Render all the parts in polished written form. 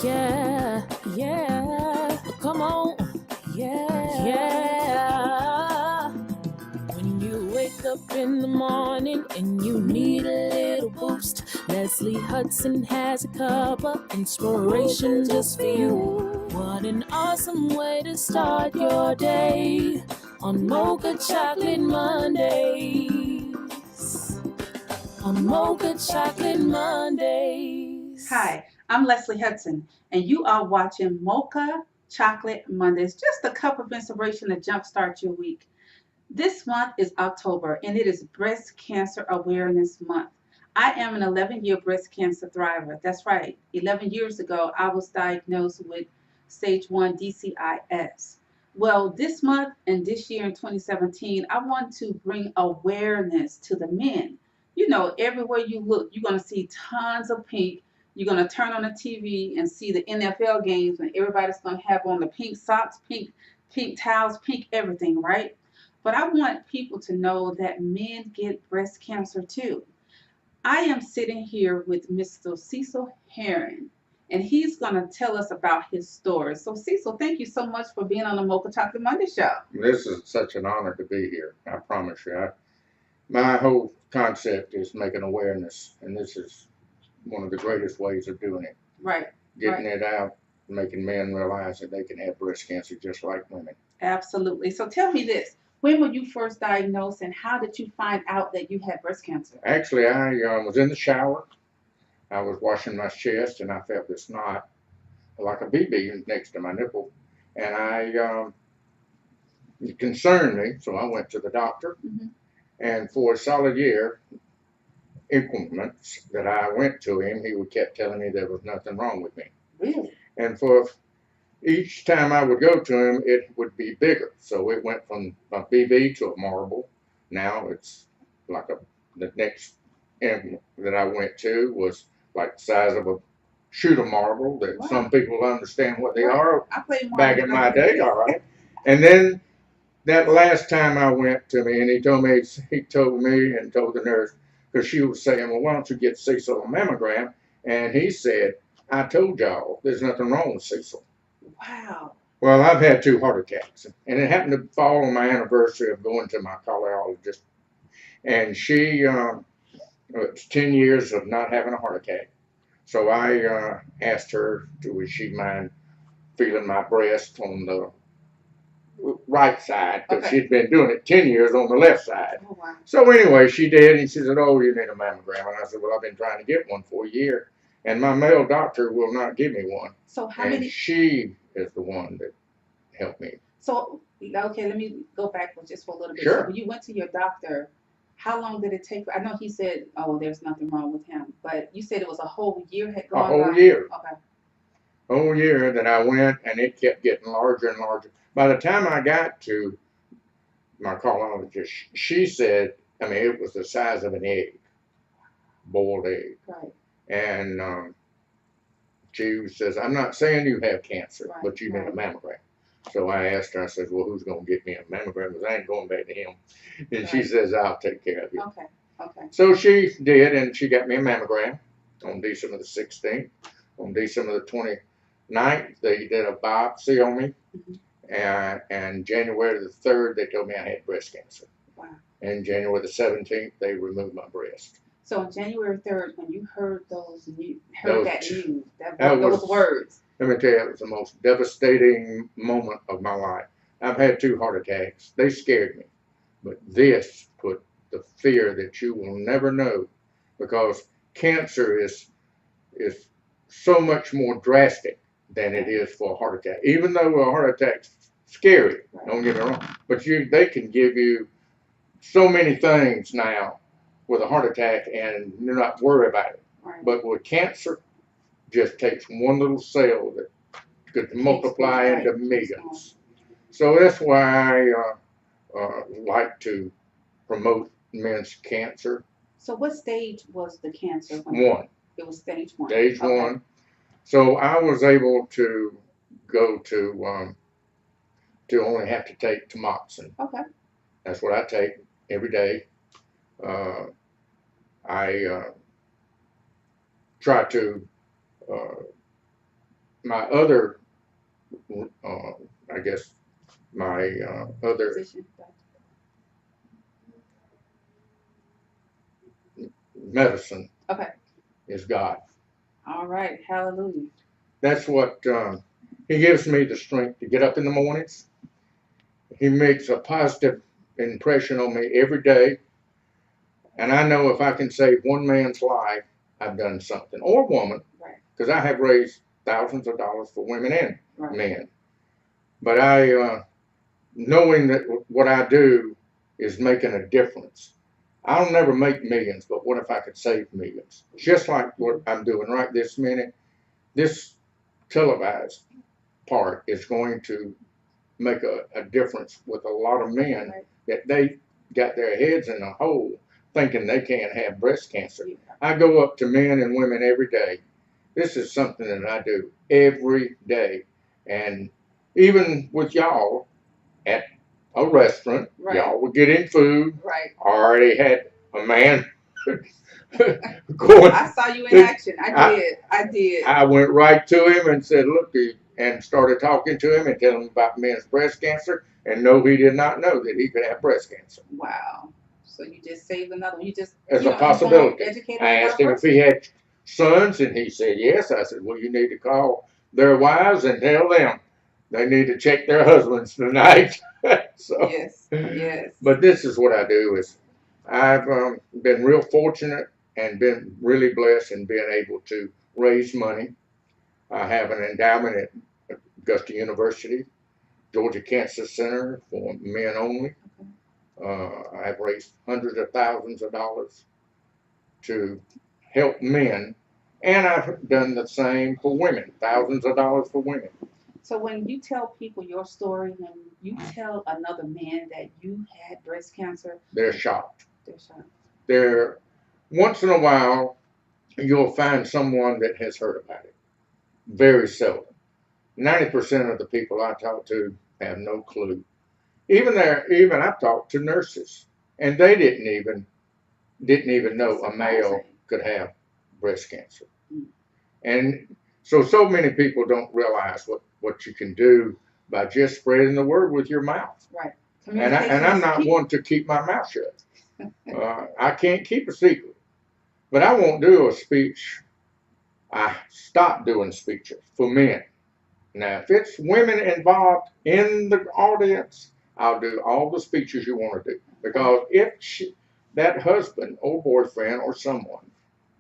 Yeah, yeah, come on. Yeah, yeah. When you wake up in the morning and you need a little boost, Lesley Hudson has a cup of inspiration just for you. What an awesome way to start your day on Mocha Chocolate Mondays. On Mocha Chocolate Mondays. Hi, I'm Leslie Hudson, and you are watching Mocha Chocolate Mondays, just a cup of inspiration to jumpstart your week. This month is October, and it is Breast Cancer Awareness Month. I am an 11-year breast cancer thriver. That's right, 11 years ago, I was diagnosed with stage 1 DCIS. Well, this month and this year in 2017, I want to bring awareness to the men. You know, everywhere you look, you're going to see tons of pink. You're going to turn on the TV and see the NFL games, and everybody's going to have on the pink socks, pink towels, pink everything, right? But I want people to know that men get breast cancer too. I am sitting here with Mr. Cecil Herrin, and he's going to tell us about his story. So, Cecil, thank you so much for being on the Mocha Chocolate Monday show. This is such an honor to be here. I promise you. My whole concept is making awareness, and this is one of the greatest ways of doing it. Right. Getting it out, making men realize that they can have breast cancer just like women. Absolutely. So, tell me this. When were you first diagnosed, and how did you find out that you had breast cancer? Actually, I was in the shower. I was washing my chest, and I felt this knot like a BB next to my nipple, and it concerned me, so I went to the doctor. Mm-hmm. And for a solid year, increments that I went to him, he would kept telling me there was nothing wrong with me. Really? And for each time I would go to him, it would be bigger. So it went from a BB to a marble. Now it's like the next end that I went to was like the size of a shooter marble that Wow. some people understand what they Right. are I played back marbles in my back in the day, all right. And then that last time I went to me, and he told me and told the nurse, because she was saying, well, why don't you get Cecil a mammogram? And he said, I told y'all there's nothing wrong with Cecil. Wow. Well, I've had 2 heart attacks, and it happened to fall on my anniversary of going to my cardiologist, and she, it's 10 years of not having a heart attack. So I asked her, would she mind feeling my breast on the right side, because Okay. she'd been doing it 10 years on the left side. Oh, wow. So anyway, she did, and she said, oh, you need a mammogram. And I said, well, I've been trying to get one for a year, and my male doctor will not give me one. So how And many? she is the one that helped me. So, okay, let me go back just for a little bit. Sure. So when you went to your doctor, how long did it take? I know he said, oh, there's nothing wrong with him, but you said it was a whole year had A gone whole by? year. Okay. Whole year that I went, and it kept getting larger and larger. By the time I got to my cardiologist, she said, I mean, it was the size of an egg, boiled egg. Right. And she says, I'm not saying you have cancer, Right, but you need a right. mammogram. So I asked her, I said, well, who's going to get me a mammogram? Because I ain't going back to him. And she Right. says, I'll take care of you. Okay. Okay. So she did, and she got me a mammogram on December the 16th. On December the 29th, they did a biopsy on me. Mhm. And January the 3rd, they told me I had breast cancer. Wow. And January the 17th, they removed my breast. So on January 3rd, when you heard that news, That those was- words, Let me tell you, it was the most devastating moment of my life. I've had 2 heart attacks. They scared me. But this put the fear that you will never know, because cancer is so much more drastic than it is for a heart attack. Even though a heart attack's scary, don't get me wrong, but they can give you so many things now with a heart attack, and you're not worried about it. right? But with cancer, just takes one little cell that could multiply Right. into millions. So that's why I like to promote men's cancer. So what stage was the cancer? One. It was stage 1. Stage Okay. 1. So I was able to go to only have to take tamoxifen. Okay. That's what I take every day. I try to my other, I guess, my other Physician, doctor. medicine Okay. is God. All right. Hallelujah. That's what He gives me the strength to get up in the mornings. He makes a positive impression on me every day. And I know if I can save one man's life, I've done something, or woman, Right. because I have raised thousands of dollars for women and Right. men. But knowing that what I do is making a difference. I'll never make millions, but what if I could save millions? Just like what I'm doing right this minute, this televised part is going to make a difference with a lot of men Right. that they got their heads in a hole thinking they can't have breast cancer. Yeah. I go up to men and women every day. This is something that I do every day. And even with y'all at a restaurant, Right. y'all were getting food. Right. I already had a man going. I saw you in action. I did. I went right to him and said, look, and started talking to him and telling him about men's breast cancer. And no, he did not know that he could have breast cancer. Wow. So you just saved another one. You just As a possibility. educated I asked him if he had sons, and he said yes. I said, well, you need to call their wives and tell them they need to check their husbands tonight. So, yes, yes. But this is what I do. Is I've been real fortunate and been really blessed in being able to raise money. I have an endowment at Augusta University, Georgia Cancer Center for men only. I've raised hundreds of thousands of dollars to help men, and I've done the same for women, thousands of dollars for women. So when you tell people your story, when you tell another man that you had breast cancer, they're shocked. They're shocked. They're once in a while you'll find someone that has heard about it. Very seldom. 90% of the people I talk to have no clue. Even I've talked to nurses, and they didn't even know a male could have breast cancer. Mm. And so many people don't realize what you can do by just spreading the word with your mouth. Right. And I'm not one to keep my mouth shut. I can't keep a secret, but I won't do a speech. I stopped doing speeches for men. Now, if it's women involved in the audience, I'll do all the speeches you want to do. Because if that husband or boyfriend or someone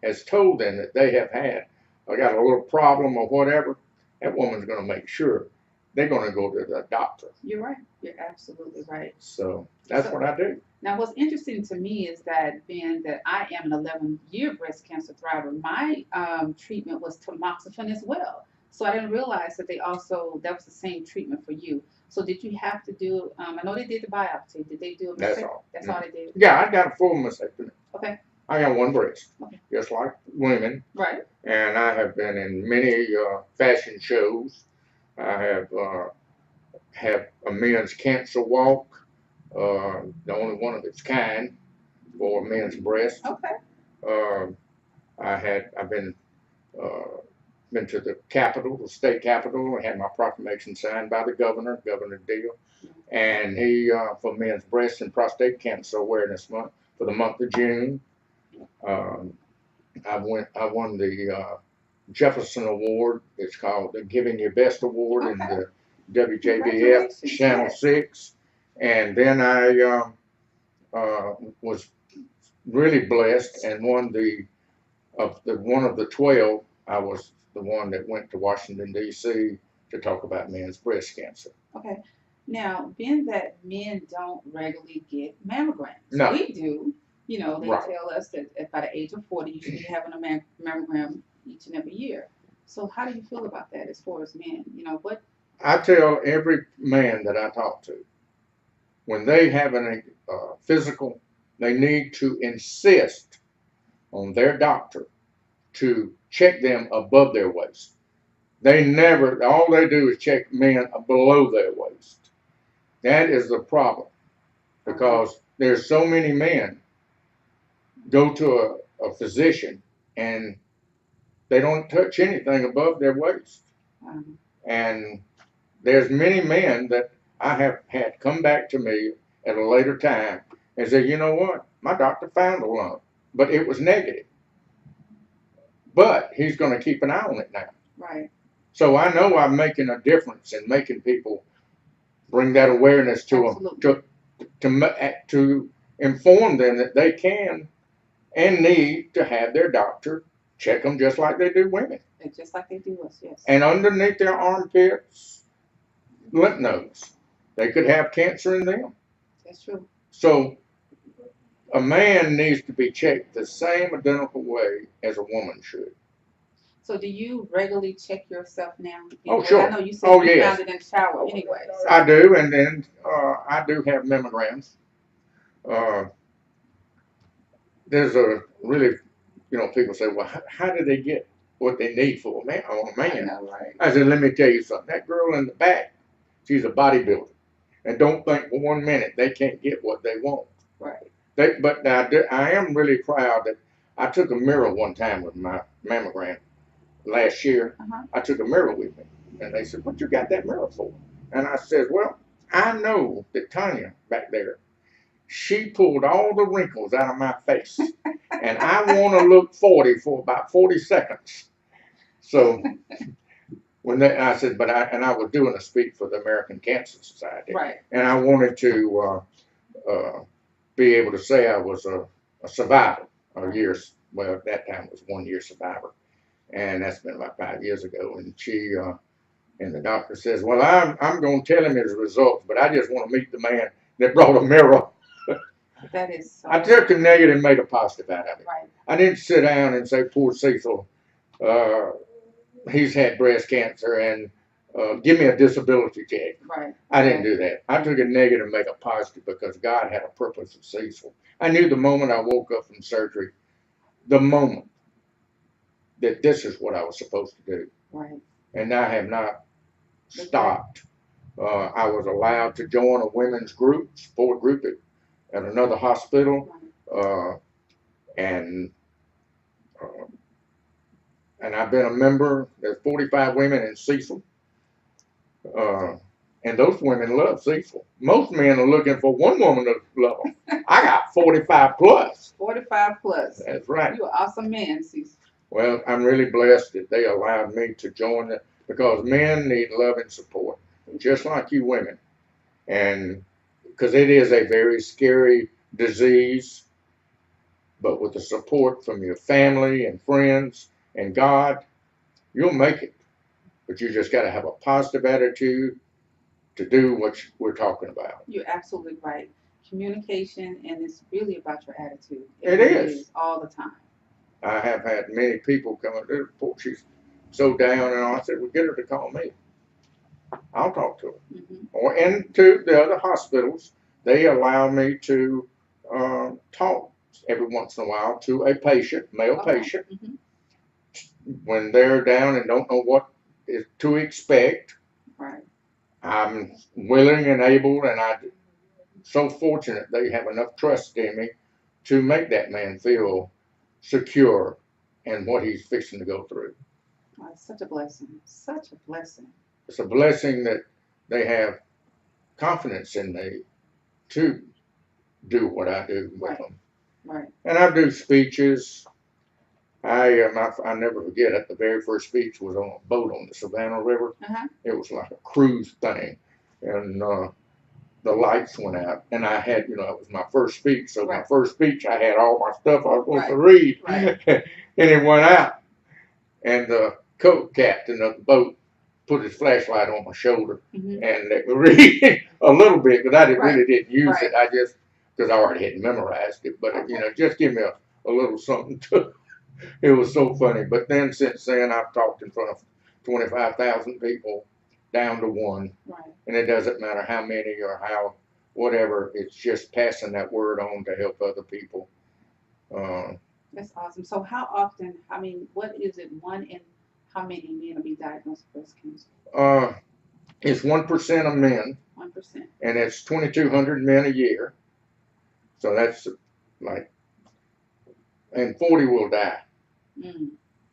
has told them that they have had, or got a little problem or whatever, that woman's going to make sure they're going to go to the doctor. You're right. You're absolutely right. So that's what I do. Now, what's interesting to me is that being that I am an 11-year breast cancer thriver, my treatment was tamoxifen as well. So I didn't realize that that was the same treatment for you. So did you have to do, I know they did the biopsy. Did they do a mastectomy? That's all. That's all they did? Yeah, I got a full mastectomy. Okay. I got one breast, okay. Just like women. Right. And I have been in many fashion shows. I have a men's cancer walk, the only one of its kind for men's breast. Okay. I've been to the Capitol, the state Capitol, and had my proclamation signed by the governor, Governor Deal, and he for men's breast and prostate cancer awareness month for the month of June. I won the Jefferson Award. It's called the Giving Your Best Award in the WJBF Channel 6. And then I was really blessed and won one of the 12. I was the one that went to Washington, D.C. to talk about men's breast cancer. Okay. Now, being that men don't regularly get mammograms, no. We do. You know, they right. tell us that by the age of 40, you should be having a mammogram each and every year. So how do you feel about that as far as men? You know, what? I tell every man that I talk to, when they have a physical, they need to insist on their doctor to check them above their waist. All they do is check men below their waist. That is the problem, because there's so many men go to a physician and they don't touch anything above their waist. And there's many men that I have had come back to me at a later time and say, you know what, my doctor found a lump, but it was negative. But he's going to keep an eye on it now. Right. So I know I'm making a difference in making people bring that awareness to Absolutely. them, to inform them that they can and need to have their doctor check them just like they do women. And just like they do us, yes. And underneath their armpits, lymph nodes, they could have cancer in them. That's true. So a man needs to be checked the same identical way as a woman should. So do you regularly check yourself now? Oh, sure. I know you said you yes. found it in the shower anyway. So. I do, and then I do have mammograms. There's a really, people say, well, how do they get what they need for a man? I know, right? I said, let me tell you something. That girl in the back, she's a bodybuilder. And don't think for 1 minute they can't get what they want. Right. But I am really proud that I took a mirror one time with my mammogram last year. I took a mirror with me. And they said, what you got that mirror for? And I said, well, I know that Tanya back there, she pulled all the wrinkles out of my face. And I want to look 40 for about 40 seconds. So I said, I was doing a speech for the American Cancer Society. Right. And I wanted to be able to say I was a survivor, well, at that time it was 1 year survivor. And that's been about 5 years ago. And she, and the doctor says, well, I'm going to tell him his results, but I just want to meet the man that brought a mirror. That is so. I took a negative and made a positive out of it. Right. I didn't sit down and say, poor Cecil, he's had breast cancer and give me a disability check. Right. I didn't do that. I took a negative and made a positive because God had a purpose for Cecil. I knew the moment I woke up from surgery, the moment that this is what I was supposed to do. Right. And I have not stopped. I was allowed to join a women's group, sport group at another hospital, and I've been a member. There's 45 women in Cecil, and those women love Cecil. Most men are looking for one woman to love them. I got 45 plus. 45 plus. That's right. You're an awesome man, Cecil. Well, I'm really blessed that they allowed me to join it because men need love and support, just like you women. And because it is a very scary disease, but with the support from your family and friends and God, you'll make it. But you just got to have a positive attitude to do what we're talking about. You're absolutely right. Communication, and it's really about your attitude. It is. All the time. I have had many people come up to the she's so down, and I said, well, get her to call me. I'll talk to her. And to the other hospitals, they allow me to talk every once in a while to a patient, male patient, when they're down and don't know what is to expect. Right. I'm willing and able, and I'm so fortunate they have enough trust in me to make that man feel secure in what he's fixing to go through. Oh, it's such a blessing. Such a blessing. It's a blessing that they have confidence in me to do what I do with them. Right. And I do speeches. I never forget it. The very first speech was on a boat on the Savannah River. It was like a cruise thing, and the lights went out, and I had, it was my first speech. So my first speech, I had all my stuff I was supposed to read, and it went out, and the captain of the boat put his flashlight on my shoulder and let me read a little bit, but I really didn't use it. I just, because I already had memorized it, but just give me a little something to. It was so funny. But then since then, I've talked in front of 25,000 people down to one. Right. And it doesn't matter how many or how whatever. It's just passing that word on to help other people. That's awesome. So how often, what is it, one in how many men will be diagnosed with breast cancer? It's 1% of men. 1%. And it's 2,200 men a year. So that's like, and 40 will die.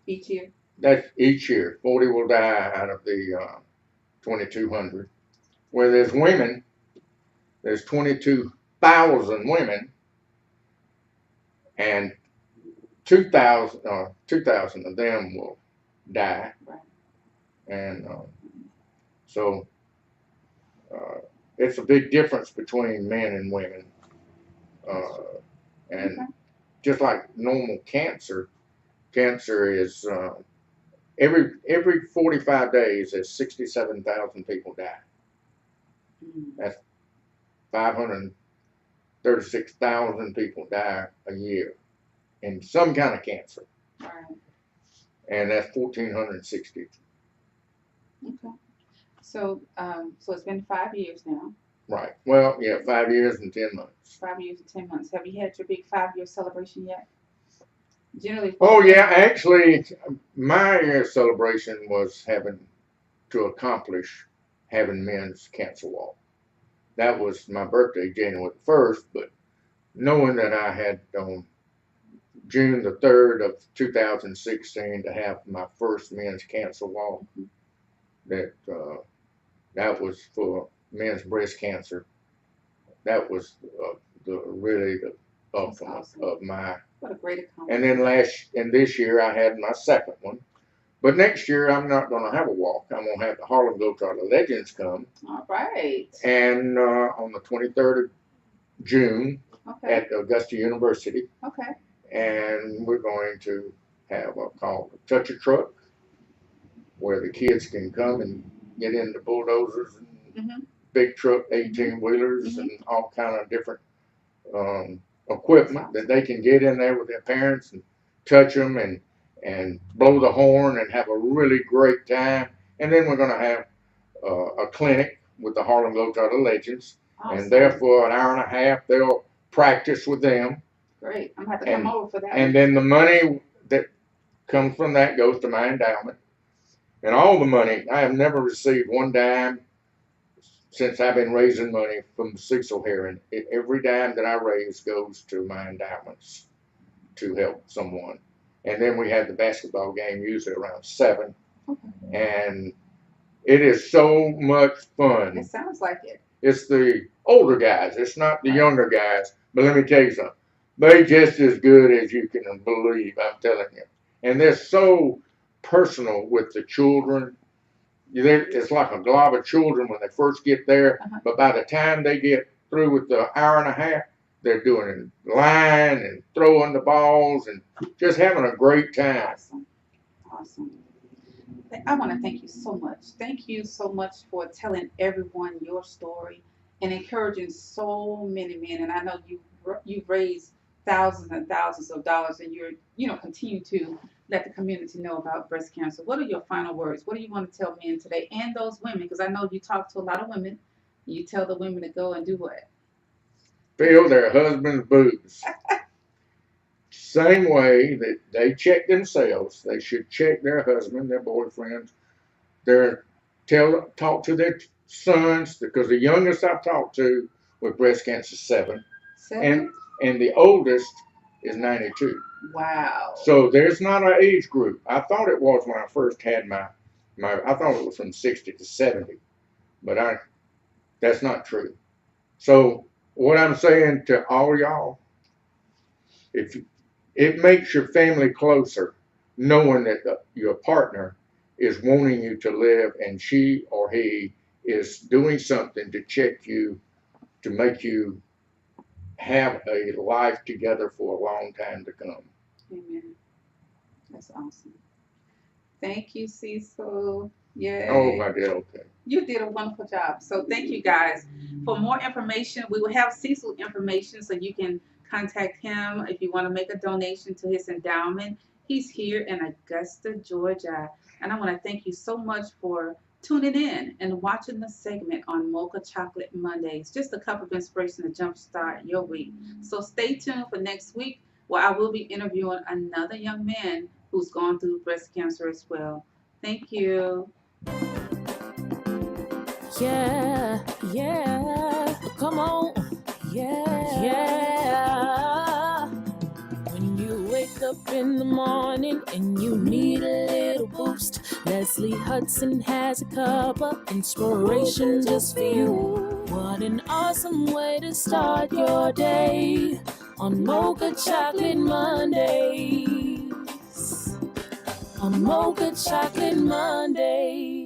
Each year? That's each year. 40 will die out of the 2,200. Where there's women, there's 22,000 women, and 2,000 of them will die. Right. And so it's a big difference between men and women. And Okay. just like normal cancer is every 45 days, there's 67,000 people die. That's 536,000 people die a year in some kind of cancer, Right. and that's 1,460. Okay. So, so it's been 5 years now. Right. Well, yeah, 5 years and 10 months. 5 years and 10 months. Have you had your big 5-year celebration yet? Generally. Oh yeah, actually, my celebration was having to accomplish having men's cancer walk. That was my birthday, January 1st, but knowing that I had on June the 3rd of 2016 to have my first men's cancer walk, that was for men's breast cancer. That was really the ultimate awesome. of my. What a great accomplishment. And then this year I had my second one. But next year I'm not going to have a walk. I'm going to have the Harlem Globetrotter Legends come. All right. And on the 23rd of June at Augusta University. Okay. And we're going to have a called a toucher truck, where the kids can come and get into bulldozers and big truck 18-wheelers and all kind of different equipment that they can get in there with their parents and touch them and blow the horn and have a really great time. And then we're going to have a clinic with the Harlem Globetrotter Legends. Awesome. And there for an hour and a half, they'll practice with them. Great. I'm going to have to come over for that. And then the money that comes from that goes to my endowment. And all the money, I have never received one dime since I've been raising money from Cecil Herrin. Every dime that I raise goes to my endowments to help someone. And then we have the basketball game usually around 7. And it is so much fun. It sounds like it. It's the older guys. It's not the younger guys. But let me tell you something. They're just as good as you can believe, I'm telling you. And they're so personal with the children. It's like a glob of children when they first get there. But by the time they get through with the hour and a half, they're doing line and throwing the balls and just having a great time. Awesome. I want to thank you so much. Thank you so much for telling everyone your story and encouraging so many men. And I know you've raised thousands and thousands of dollars, and you're continue to let the community know about breast cancer. What are your final words? What do you want to tell men today and those women? Because I know you talk to a lot of women. You tell the women to go and do what? Fill their husband's boobs. Same way that they check themselves, they should check their husband, their boyfriends, talk to their sons, because the youngest I've talked to with breast cancer is 7. And the oldest is 92. Wow. So there's not an age group. I thought it was when I first had I thought it was from 60 to 70, but that's not true. So what I'm saying to all y'all, it makes your family closer knowing that your partner is wanting you to live, and she or he is doing something to check you, to make you have a life together for a long time to come. Amen. That's awesome. Thank you, Cecil. Yeah. Oh, I did okay. You did a wonderful job. So thank you guys. For more information, we will have Cecil information so you can contact him if you want to make a donation to his endowment. He's here in Augusta, Georgia. And I want to thank you so much for tuning in and watching the segment on Mocha Chocolate Mondays. Just a cup of inspiration to jumpstart your week. So stay tuned for next week, where I will be interviewing another young man who's gone through breast cancer as well. Thank you. Yeah, yeah, come on, yeah, yeah. When you wake up in the morning and you need a little boost, Lesley Hudson has a cup of inspiration just for you. What an awesome way to start your day on Mocha Chocolate Mondays. On Mocha Chocolate Mondays.